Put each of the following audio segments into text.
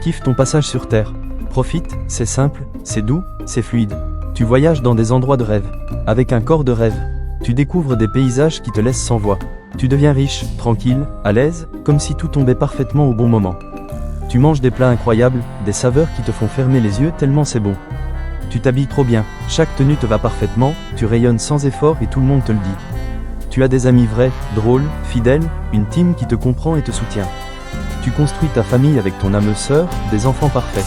kiffes ton passage sur Terre. Profite, c'est simple, c'est doux, c'est fluide. Tu voyages dans des endroits de rêve, avec un corps de rêve. Tu découvres des paysages qui te laissent sans voix. Tu deviens riche, tranquille, à l'aise, comme si tout tombait parfaitement au bon moment. Tu manges des plats incroyables, des saveurs qui te font fermer les yeux tellement c'est bon. Tu t'habilles trop bien, chaque tenue te va parfaitement, tu rayonnes sans effort et tout le monde te le dit. Tu as des amis vrais, drôles, fidèles, une team qui te comprend et te soutient. Tu construis ta famille avec ton âme sœur, des enfants parfaits.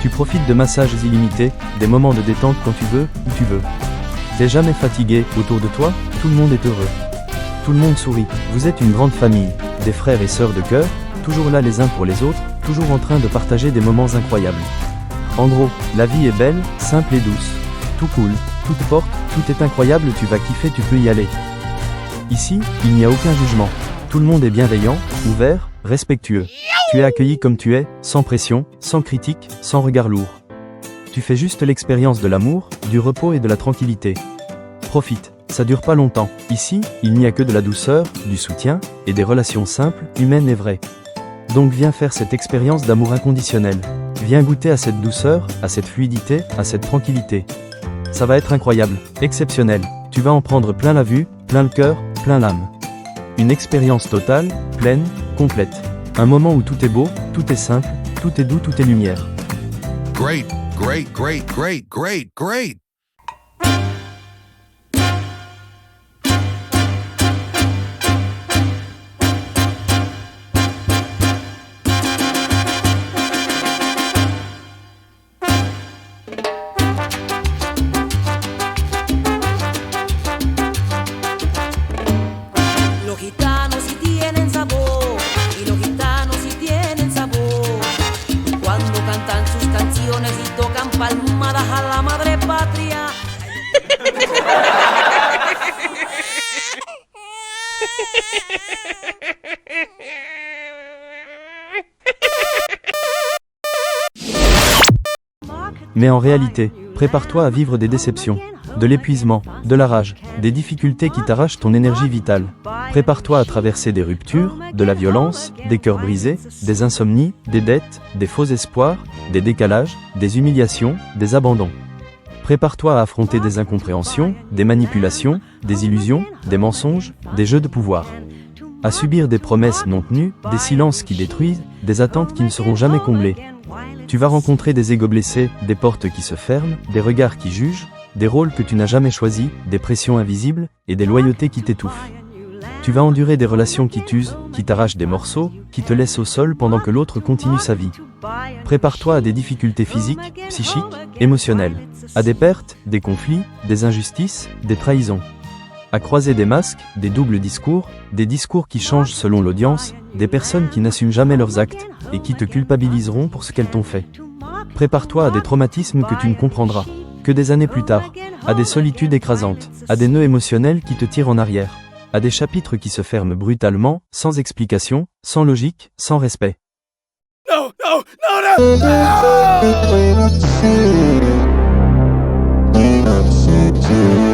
Tu profites de massages illimités, des moments de détente quand tu veux, où tu veux. T'es jamais fatigué, autour de toi, tout le monde est heureux. Tout le monde sourit, vous êtes une grande famille, des frères et sœurs de cœur, toujours là les uns pour les autres, toujours en train de partager des moments incroyables. En gros, la vie est belle, simple et douce. Tout cool, tout te porte, tout est incroyable, tu vas kiffer, tu peux y aller. Ici, il n'y a aucun jugement. Tout le monde est bienveillant, ouvert, respectueux. Tu es accueilli comme tu es, sans pression, sans critique, sans regard lourd. Tu fais juste l'expérience de l'amour, du repos et de la tranquillité. Profite, ça dure pas longtemps. Ici, il n'y a que de la douceur, du soutien, et des relations simples, humaines et vraies. Donc viens faire cette expérience d'amour inconditionnel. Viens goûter à cette douceur, à cette fluidité, à cette tranquillité. Ça va être incroyable, exceptionnel. Tu vas en prendre plein la vue, plein le cœur, plein l'âme. Une expérience totale, pleine, complète. Un moment où tout est beau, tout est simple, tout est doux, tout est lumière. Great, great, great, great, great, great. Los gitanos sí tienen sabor y los gitanos sí tienen sabor. Cuando cantan sus canciones y tocan palmadas a la madre patria. Mais en réalité, prépare-toi à vivre des déceptions, de l'épuisement, de la rage, des difficultés qui t'arrachent ton énergie vitale. Prépare-toi à traverser des ruptures, de la violence, des cœurs brisés, des insomnies, des dettes, des faux espoirs, des décalages, des humiliations, des abandons. Prépare-toi à affronter des incompréhensions, des manipulations, des illusions, des mensonges, des jeux de pouvoir. À subir des promesses non tenues, des silences qui détruisent, des attentes qui ne seront jamais comblées. Tu vas rencontrer des égos blessés, des portes qui se ferment, des regards qui jugent, des rôles que tu n'as jamais choisis, des pressions invisibles, et des loyautés qui t'étouffent. Tu vas endurer des relations qui t'usent, qui t'arrachent des morceaux, qui te laissent au sol pendant que l'autre continue sa vie. Prépare-toi à des difficultés physiques, psychiques, émotionnelles, à des pertes, des conflits, des injustices, des trahisons. À croiser des masques, des doubles discours, des discours qui changent selon l'audience, des personnes qui n'assument jamais leurs actes, et qui te culpabiliseront pour ce qu'elles t'ont fait. Prépare-toi à des traumatismes que tu ne comprendras que des années plus tard, à des solitudes écrasantes, à des nœuds émotionnels qui te tirent en arrière, à des chapitres qui se ferment brutalement, sans explication, sans logique, sans respect. No, no, no, no, no!